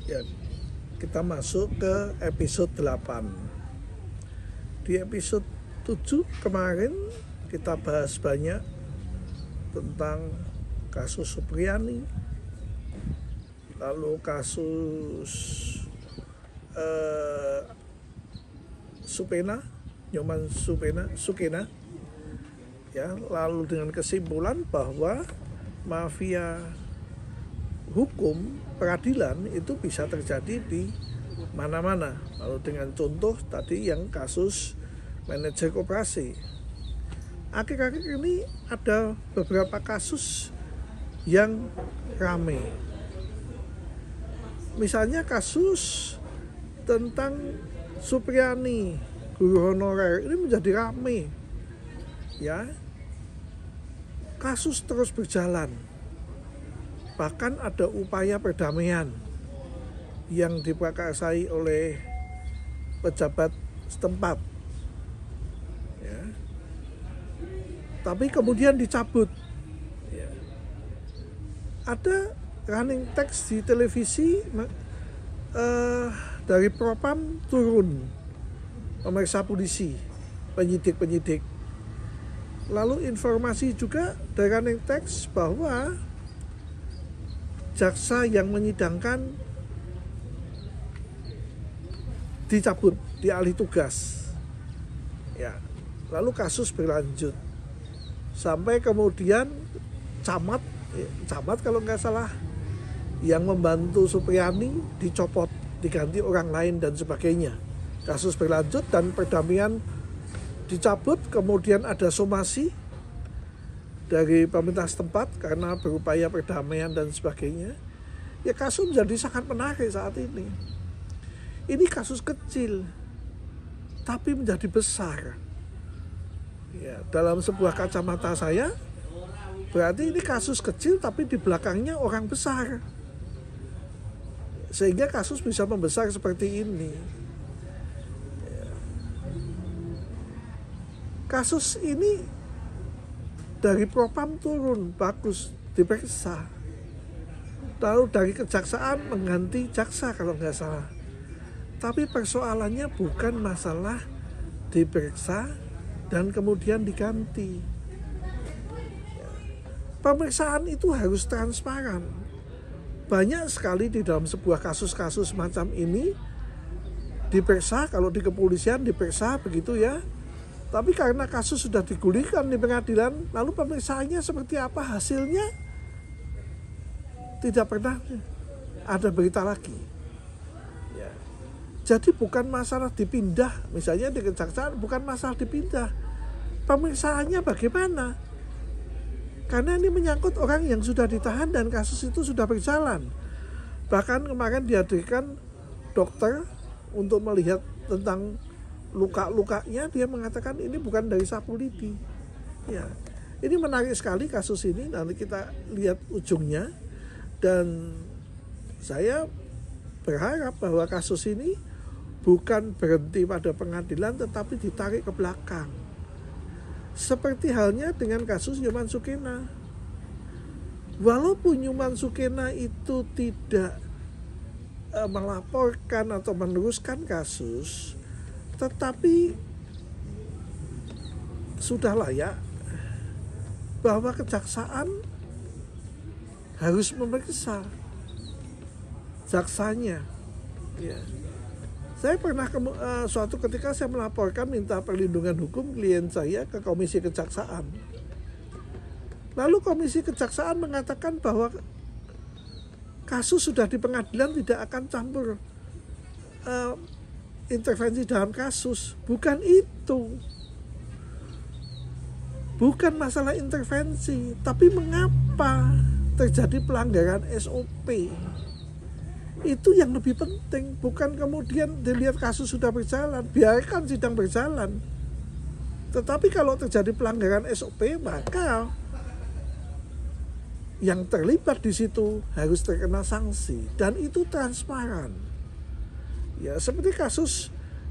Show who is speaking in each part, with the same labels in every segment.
Speaker 1: Ya, kita masuk ke episode 8. Di episode 7 kemarin kita bahas banyak tentang kasus Supriyani, lalu kasus Nyoman Sukena, ya, lalu dengan kesimpulan bahwa mafia hukum peradilan itu bisa terjadi di mana-mana. Lalu dengan contoh tadi yang kasus manajer koperasi. Akhir-akhir ini ada beberapa kasus yang ramai. Misalnya kasus tentang Supriyani, guru honorer, ini menjadi ramai. Ya, kasus terus berjalan. Bahkan ada upaya perdamaian yang diprakarsai oleh pejabat setempat. Ya. Tapi kemudian dicabut. Ya. Ada running text di televisi dari Propam turun memeriksa polisi, penyidik. Lalu informasi juga dari running text bahwa jaksa yang menyidangkan dicabut, dialih tugas. Ya, lalu kasus berlanjut sampai kemudian camat kalau nggak salah yang membantu Supriyani dicopot, diganti orang lain dan sebagainya. Kasus berlanjut dan perdamaian dicabut, kemudian ada somasi dari pemerintah setempat karena berupaya perdamaian dan sebagainya. Ya, kasus menjadi sangat menarik saat ini. Ini kasus kecil tapi menjadi besar. Ya, dalam sebuah kacamata saya berarti ini kasus kecil tapi di belakangnya orang besar. Sehingga kasus bisa membesar seperti ini. Ya. Kasus ini dari Propam turun, bagus, diperiksa. Lalu dari kejaksaan mengganti jaksa kalau nggak salah. Tapi persoalannya bukan masalah diperiksa dan kemudian diganti. Pemeriksaan itu harus transparan. Banyak sekali di dalam sebuah kasus-kasus macam ini diperiksa, kalau di kepolisian diperiksa begitu ya. Tapi karena kasus sudah digulirkan di pengadilan, lalu pemeriksaannya seperti apa hasilnya? Tidak pernah ada berita lagi. Ya. Jadi bukan masalah dipindah, misalnya di kejaksaan bukan masalah dipindah. Pemeriksaannya bagaimana? Karena ini menyangkut orang yang sudah ditahan dan kasus itu sudah berjalan. Bahkan kemarin dihadirkan dokter untuk melihat tentang luka-lukanya, dia mengatakan ini bukan dari sapu lidi. Ya, ini menarik sekali kasus ini. Nanti kita lihat ujungnya. Dan saya berharap bahwa kasus ini bukan berhenti pada pengadilan, tetapi ditarik ke belakang. Seperti halnya dengan kasus Nyoman Sukena. Walaupun Nyoman Sukena itu tidak melaporkan atau meneruskan kasus, tetapi sudah layak bahwa kejaksaan harus memeriksa jaksanya. Ya. Saya pernah suatu ketika saya melaporkan minta perlindungan hukum klien saya ke Komisi Kejaksaan. Lalu Komisi Kejaksaan mengatakan bahwa kasus sudah di pengadilan, tidak akan campur intervensi dalam kasus. Bukan itu. Bukan masalah intervensi, tapi mengapa terjadi pelanggaran SOP. Itu yang lebih penting. Bukan kemudian dilihat kasus sudah berjalan, biarkan sidang berjalan. Tetapi kalau terjadi pelanggaran SOP, maka yang terlibat di situ harus terkena sanksi, dan itu transparan. Ya, seperti kasus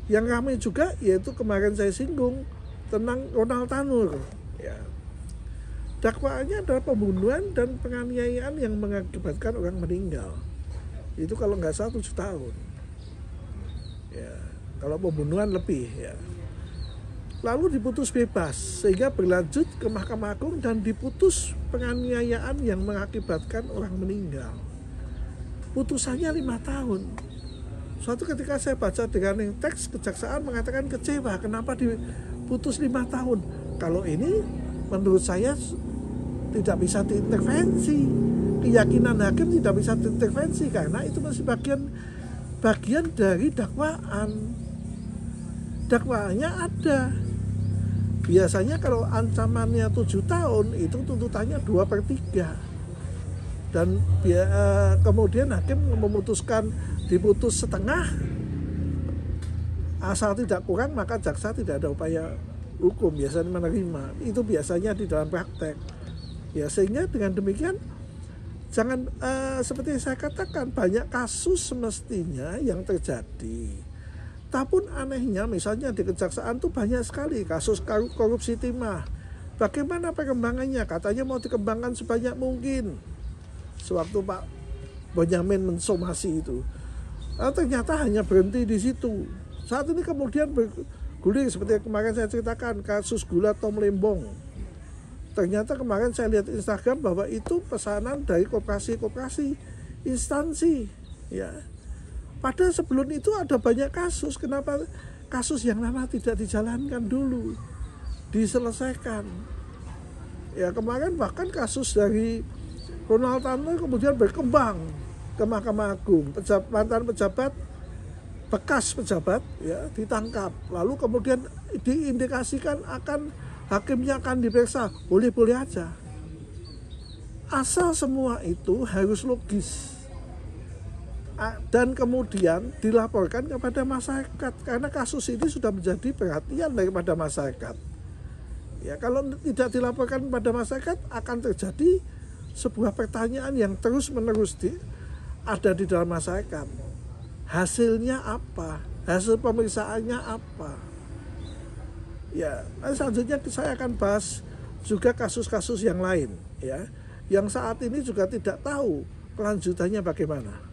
Speaker 1: yang ramai juga, yaitu kemarin saya singgung tentang Ronald Tanur. Ya. Dakwaannya adalah pembunuhan dan penganiayaan yang mengakibatkan orang meninggal. Itu kalau nggak salah 7 tahun. Ya, kalau pembunuhan lebih ya. Lalu diputus bebas sehingga berlanjut ke Mahkamah Agung dan diputus penganiayaan yang mengakibatkan orang meninggal. Putusannya 5 tahun. Suatu ketika saya baca dengan teks kejaksaan mengatakan kecewa kenapa diputus 5 tahun. Kalau ini menurut saya tidak bisa diintervensi. Keyakinan hakim tidak bisa diintervensi karena itu masih bagian dari dakwaan. Dakwaannya ada. Biasanya kalau ancamannya 7 tahun itu tuntutannya 2/3. Dan kemudian hakim memutuskan diputus setengah, asal tidak kurang maka jaksa tidak ada upaya hukum, biasanya menerima. Itu biasanya di dalam praktek. Ya, sehingga dengan demikian jangan seperti saya katakan banyak kasus semestinya yang terjadi. Tapi anehnya misalnya di kejaksaan tuh banyak sekali kasus korupsi timah. Bagaimana perkembangannya? Katanya mau dikembangkan sebanyak mungkin. Sewaktu Pak Bonyamin mensomasi itu, ternyata hanya berhenti di situ. Saat ini kemudian bergulir seperti yang kemarin saya ceritakan kasus gula Tom Lembong. Ternyata kemarin saya lihat Instagram bahwa itu pesanan dari koperasi instansi, ya. Padahal sebelum itu ada banyak kasus. Kenapa kasus yang lama tidak dijalankan dulu, diselesaikan? Ya, kemarin bahkan kasus dari Ronald Tanto kemudian berkembang ke Mahkamah Agung. Mantan pejabat, bekas pejabat ya ditangkap. Lalu kemudian diindikasikan hakimnya akan diperiksa. Boleh-boleh aja. Asal semua itu harus logis. Dan kemudian dilaporkan kepada masyarakat karena kasus ini sudah menjadi perhatian daripada masyarakat. Ya, kalau tidak dilaporkan kepada masyarakat akan terjadi sebuah pertanyaan yang terus-menerus ada di dalam masyarakat. Hasilnya apa? Hasil pemeriksaannya apa? Ya, selanjutnya saya akan bahas juga kasus-kasus yang lain ya, yang saat ini juga tidak tahu kelanjutannya bagaimana.